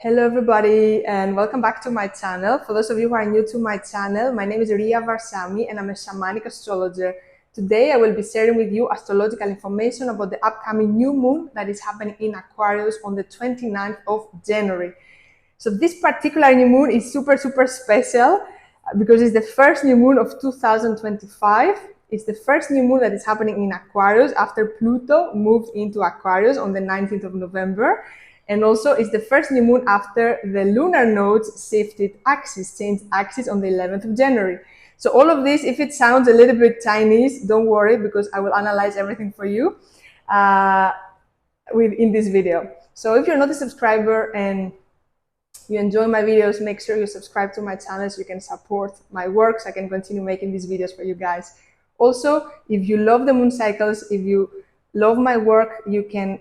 Hello everybody and welcome back to my channel. For those of you who are new to my channel, my name is Ria Varsami and I'm a shamanic astrologer. Today I will be sharing with you astrological information about the upcoming new moon that is happening in Aquarius on the 29th of January. So this particular new moon is super special because it's the first new moon of 2025. It's the first new moon that is happening in Aquarius after Pluto moved into Aquarius on the 19th of November. And also it's the first new moon after the lunar nodes shifted axis, changed axis on the 11th of January. So all of this, if it sounds a little bit Chinese, don't worry because I will analyze everything for you in this video. So if you're not a subscriber and you enjoy my videos, make sure you subscribe to my channel so you can support my work so I can continue making these videos for you guys. Also, if you love the moon cycles, if you love my work, you can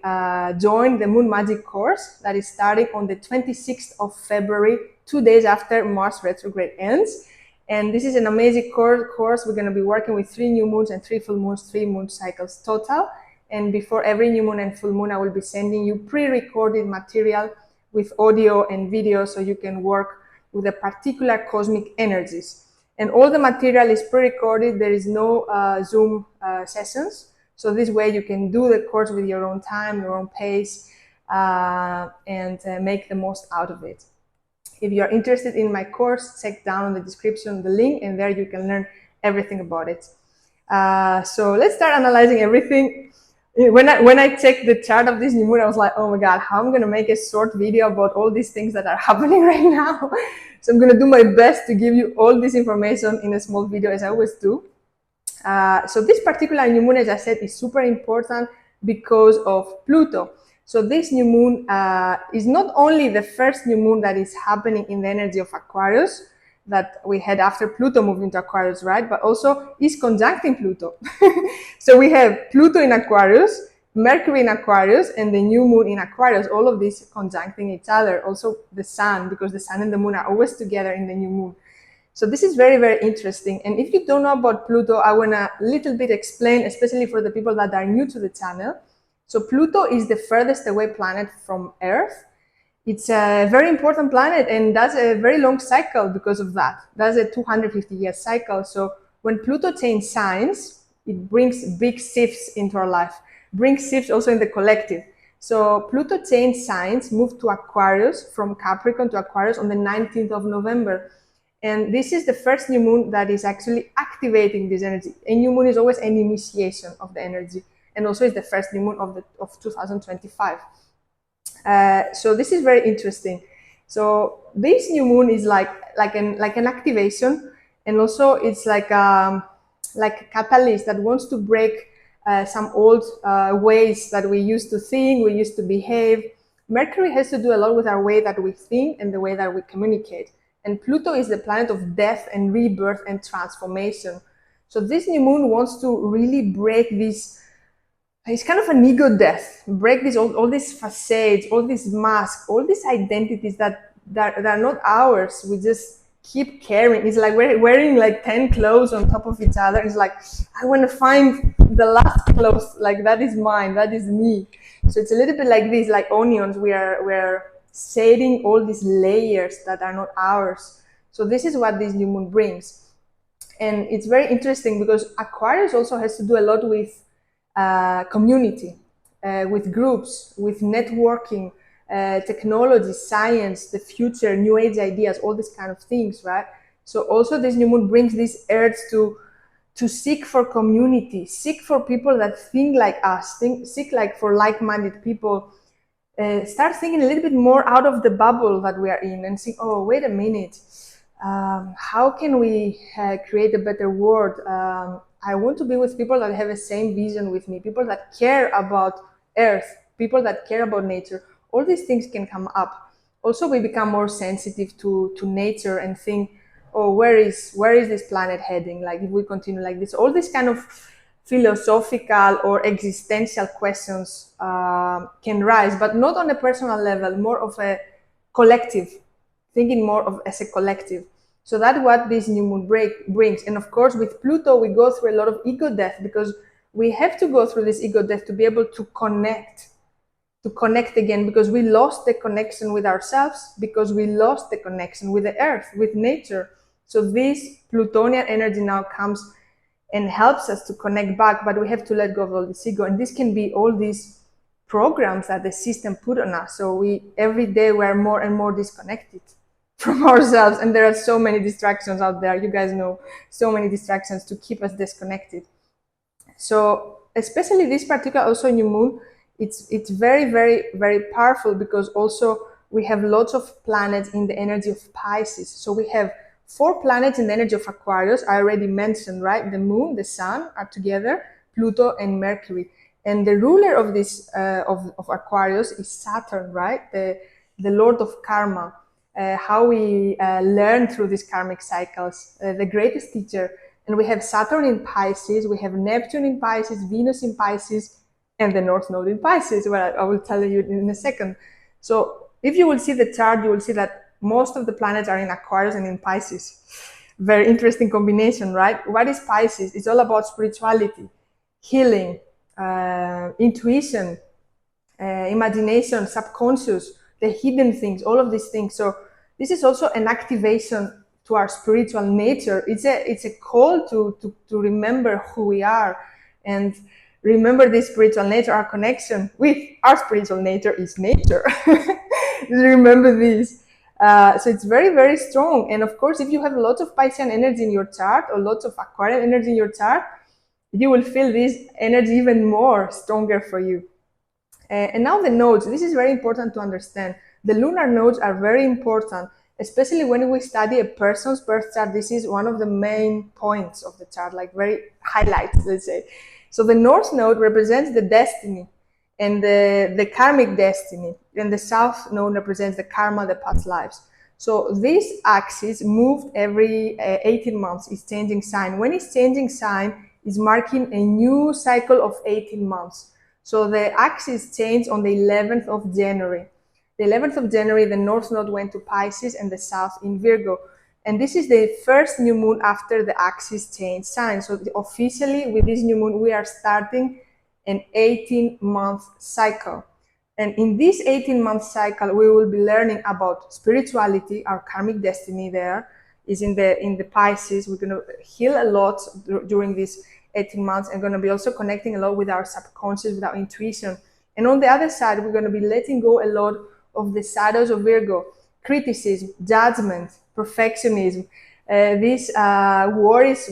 join the Moon Magic course that is starting on the 26th of February, 2 days after Mars retrograde ends. And this is an amazing course. We're going to be working with 3 new moons and 3 full moons, 3 moon cycles total. And before every new moon and full moon, I will be sending you pre-recorded material with audio and video so you can work with the particular cosmic energies. And all the material is pre-recorded. There is no Zoom sessions. So this way you can do the course with your own time, your own pace, and make the most out of it. If you are interested in my course, check down in the description the link, and there you can learn everything about it. So let's start analyzing everything. When I checked the chart of this new moon, I was like, oh my God, how I'm going to make a short video about all these things that are happening right now. So I'm going to do my best to give you all this information in a small video, as I always do. So this particular new moon, as I said, is super important because of Pluto. So this new moon is not only the first new moon that is happening in the energy of Aquarius that we had after Pluto moved into Aquarius, right? But also is conjuncting Pluto. So we have Pluto in Aquarius, Mercury in Aquarius, and the new moon in Aquarius, all of these conjuncting each other. Also the sun, because the sun and the moon are always together in the new moon. So this is very interesting. And if you don't know about Pluto, I want to little bit explain, especially for the people that are new to the channel. So Pluto is the furthest away planet from Earth. It's a very important planet and does a very long cycle because of that. That's a 250-year cycle. So when Pluto changes signs, it brings big shifts into our life, brings shifts also in the collective. So Pluto changed signs, moved to Aquarius, from Capricorn to Aquarius on the 19th of November. And this is the first new moon that is actually activating this energy. A new moon is always an initiation of the energy. And also it's the first new moon of 2025. So this is very interesting. So this new moon is like an activation. And also it's like a catalyst that wants to break some old ways that we used to think, we used to behave. Mercury has to do a lot with our way that we think and the way that we communicate. And Pluto is the planet of death and rebirth and transformation. So this new moon wants to really break this, it's kind of an ego death, break this all these facades, all these masks, all these identities that are not ours. We just keep carrying. It's like we're wearing like 10 clothes on top of each other. It's like, I want to find the last clothes, like that is mine, that is me. So it's a little bit like this, like onions. We're shedding all these layers that are not ours. So this is what this new moon brings. And it's very interesting because Aquarius also has to do a lot with community, with groups, with networking, technology, science, the future, new age ideas, all these kind of things, right? So also this new moon brings this urge to seek for community, seek for people that think like us, seek like for like-minded people. Start thinking a little bit more out of the bubble that we are in and think, oh, wait a minute, how can we create a better world? I want to be with people that have the same vision with me, people that care about Earth, people that care about nature. All these things can come up. Also, we become more sensitive to nature and think, oh, where is this planet heading? Like if we continue like this, all these kind of philosophical or existential questions can rise, but not on a personal level, more of a collective, thinking more of as a collective. So that's what this new moon brings. And of course, with Pluto, we go through a lot of ego death because we have to go through this ego death to be able to connect to connect again, because we lost the connection with ourselves, because we lost the connection with the earth, with nature. So this Plutonian energy now comes and helps us to connect back, but we have to let go of all this ego. And this can be all these programs that the system put on us. So every day we're more and more disconnected from ourselves, and there are so many distractions out there. You guys know, so many distractions to keep us disconnected. So especially this particular also new moon, it's very, very, very powerful, because also we have lots of planets in the energy of Pisces. So we have 4 planets in the energy of Aquarius. I already mentioned, right? The moon, the sun are together, Pluto and Mercury. And the ruler of this of Aquarius is Saturn, right? The lord of karma, how we learn through these karmic cycles, the greatest teacher. And we have Saturn in Pisces, we have Neptune in Pisces, Venus in Pisces, and the North Node in Pisces, where I will tell you in a second. So if you will see the chart, you will see that most of the planets are in Aquarius and in Pisces. Very interesting combination, right? What is Pisces? It's all about spirituality, healing, intuition, imagination, subconscious, the hidden things, all of these things. So this is also an activation to our spiritual nature. It's a call to remember who we are, and remember this spiritual nature. Our connection with our spiritual nature is nature. Remember this. So it's very, very strong. And of course, if you have lots of Piscean energy in your chart, or lots of Aquarian energy in your chart, you will feel this energy even more stronger for you. And now the nodes. This is very important to understand. The lunar nodes are very important, especially when we study a person's birth chart. This is one of the main points of the chart, like very highlights, let's say. So the North Node represents the destiny and the karmic destiny, and the South Node represents the karma, the past lives. So this axis moved every 18 months. It's changing sign. When it's changing sign, it's marking a new cycle of 18 months. So the axis changed on the 11th of January. The 11th of January, the North Node went to Pisces and the South in Virgo. And this is the first new moon after the axis changed sign. So officially, with this new moon, we are starting an 18-month cycle. And in this 18-month cycle, we will be learning about spirituality. Our karmic destiny there is in the Pisces. We're going to heal a lot during these 18 months, and going to be also connecting a lot with our subconscious, with our intuition. And on the other side, we're going to be letting go a lot of the shadows of Virgo: criticism, judgment, perfectionism,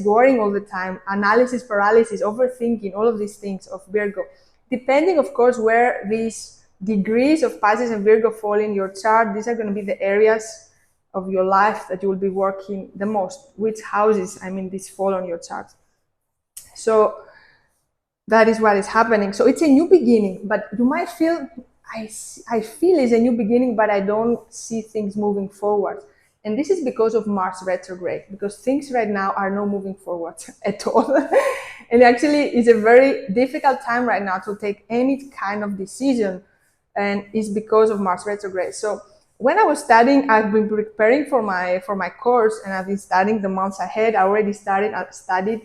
worrying all the time, analysis paralysis, overthinking, all of these things of Virgo. Depending, of course, where these degrees of Pisces and Virgo fall in your chart, these are going to be the areas of your life that you will be working the most. Which houses, these fall on your chart. So that is what is happening. So it's a new beginning, but you might feel, I feel it's a new beginning, but I don't see things moving forward. And this is because of Mars retrograde, because things right now are not moving forward at all. And actually, it's a very difficult time right now to take any kind of decision, and it's because of Mars retrograde. So when I was studying, I've been preparing for my course, and I've been studying the months ahead. I already studied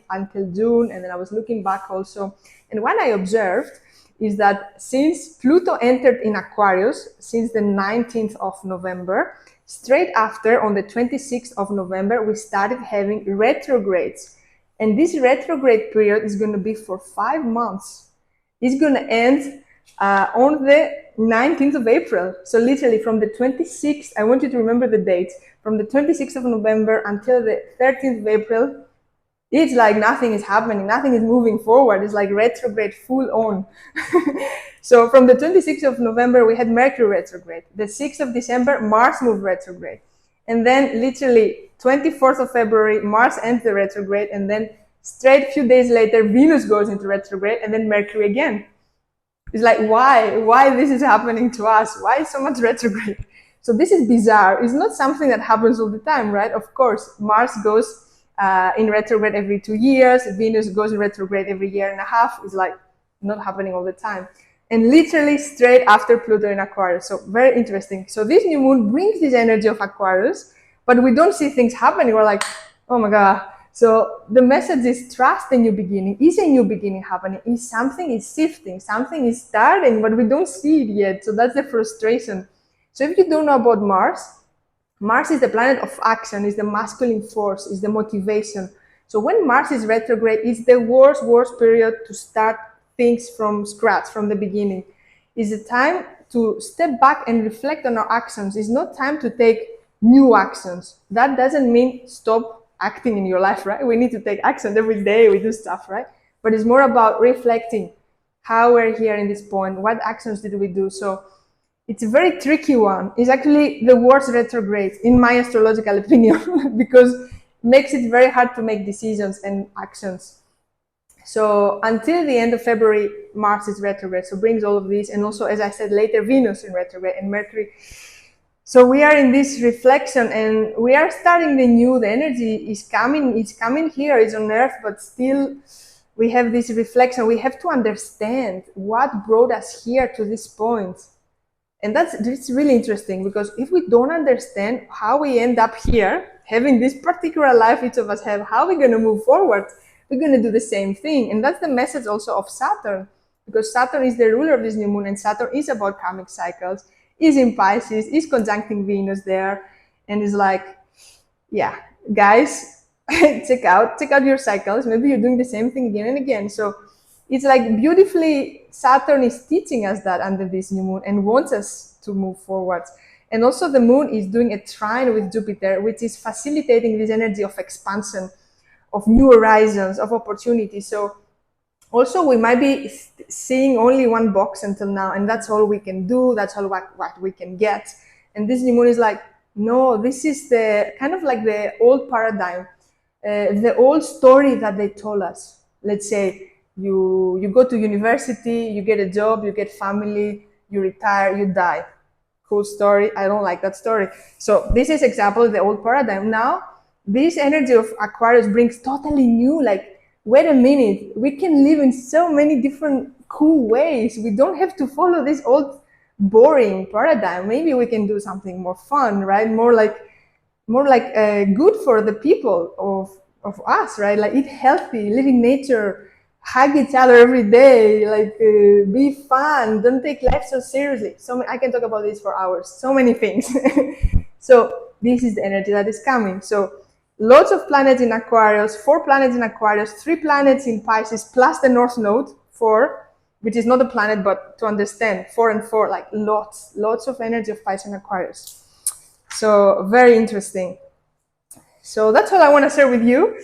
until June, and then I was looking back also. And what I observed is that since Pluto entered in Aquarius, since the 19th of November, straight after, on the 26th of November, we started having retrogrades. And this retrograde period is going to be for 5 months. It's going to end on the 19th of April. So literally from the 26th, I want you to remember the dates, from the 26th of November until the 13th of April, it's like nothing is happening, nothing is moving forward. It's like retrograde full on. So from the 26th of November, we had Mercury retrograde. The 6th of December, Mars moved retrograde. And then literally 24th of February, Mars ends the retrograde. And then straight a few days later, Venus goes into retrograde, and then Mercury again. It's like, why this is happening to us? Why so much retrograde? So this is bizarre. It's not something that happens all the time, right? Of course, Mars goes in retrograde every 2 years. Venus goes in retrograde every year and a half. It's like not happening all the time. And literally straight after Pluto in Aquarius. So very interesting. So this new moon brings this energy of Aquarius, but we don't see things happening. We're like, oh my God, So the message is trust a new beginning. Is a new beginning happening? Is something is shifting? Something is starting, but we don't see it yet. So that's the frustration. So if you don't know about Mars, Mars is the planet of action, is the masculine force, is the motivation. So when Mars is retrograde, it's the worst period to start things from scratch, from the beginning. It's the time to step back and reflect on our actions. It's not time to take new actions. That doesn't mean stop acting in your life, right? We need to take action every day. We do stuff, right? But it's more about reflecting how we're here in this point. What actions did we do? So it's a very tricky one. It's actually the worst retrograde, in my astrological opinion, because it makes it very hard to make decisions and actions. So until the end of February, Mars is retrograde, so brings all of this. And also, as I said, later Venus in retrograde and Mercury. So we are in this reflection and we are starting the new. The energy is coming. It's coming here. It's on Earth, but still we have this reflection. We have to understand what brought us here to this point. And that's really interesting, because if we don't understand how we end up here, having this particular life each of us have, how are we going to move forward? We're going to do the same thing. And that's the message also of Saturn, because Saturn is the ruler of this new moon, and Saturn is about karmic cycles, is in Pisces, is conjuncting Venus there, and is like, yeah, guys, check out your cycles. Maybe you're doing the same thing again and again. So it's like beautifully Saturn is teaching us that under this new moon and wants us to move forward. And also the moon is doing a trine with Jupiter, which is facilitating this energy of expansion, of new horizons, of opportunity. So also we might be seeing only one box until now, and that's all we can do, that's all what we can get. And this new moon is like, no, this is the kind of like the old paradigm, the old story that they told us. Let's say you go to university, you get a job, you get family, you retire, you die. Cool story. I don't like that story. So this is example of the old paradigm. Now this energy of Aquarius brings totally new, like, wait a minute, we can live in so many different cool ways. We don't have to follow this old boring paradigm. Maybe we can do something more fun, right? More like good for the people of us, right? Like eat healthy, live in nature, hug each other every day, like be fun, don't take life so seriously. So I can talk about this for hours, so many things. So this is the energy that is coming. So lots of planets in Aquarius, 4 planets in Aquarius, 3 planets in Pisces, plus the North Node, 4, which is not a planet, but to understand, 4 and 4, like lots of energy of Pisces and Aquarius. So very interesting. So that's all I want to share with you.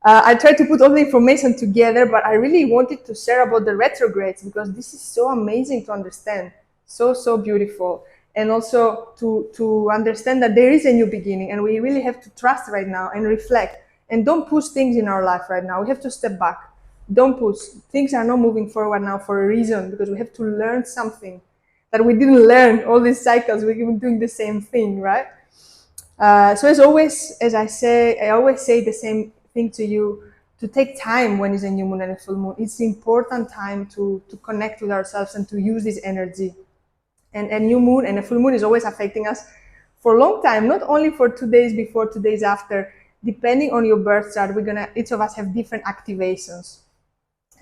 I tried to put all the information together, but I really wanted to share about the retrogrades, because this is so amazing to understand. So beautiful. And also to understand that there is a new beginning, and we really have to trust right now and reflect, and don't push things in our life right now. We have to step back. Don't push. Things are not moving forward now for a reason, because we have to learn something that we didn't learn all these cycles. We've been doing the same thing, right? So as always, I always say the same thing to you, to take time when it's a new moon and a full moon. It's important time to connect with ourselves and to use this energy. And a new moon and a full moon is always affecting us for a long time, not only for 2 days before, 2 days after. Depending on your birth chart, each of us have different activations.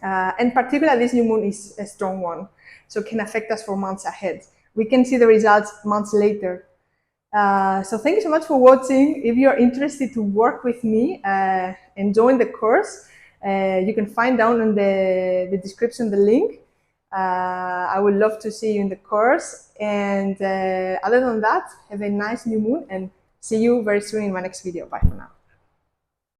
And particularly this new moon is a strong one, so it can affect us for months ahead. We can see the results months later. So thank you so much for watching. If you're interested to work with me and join the course, you can find down in the description the link. I would love to see you in the course. And other than that, have a nice new moon, and see you very soon in my next video. Bye for now.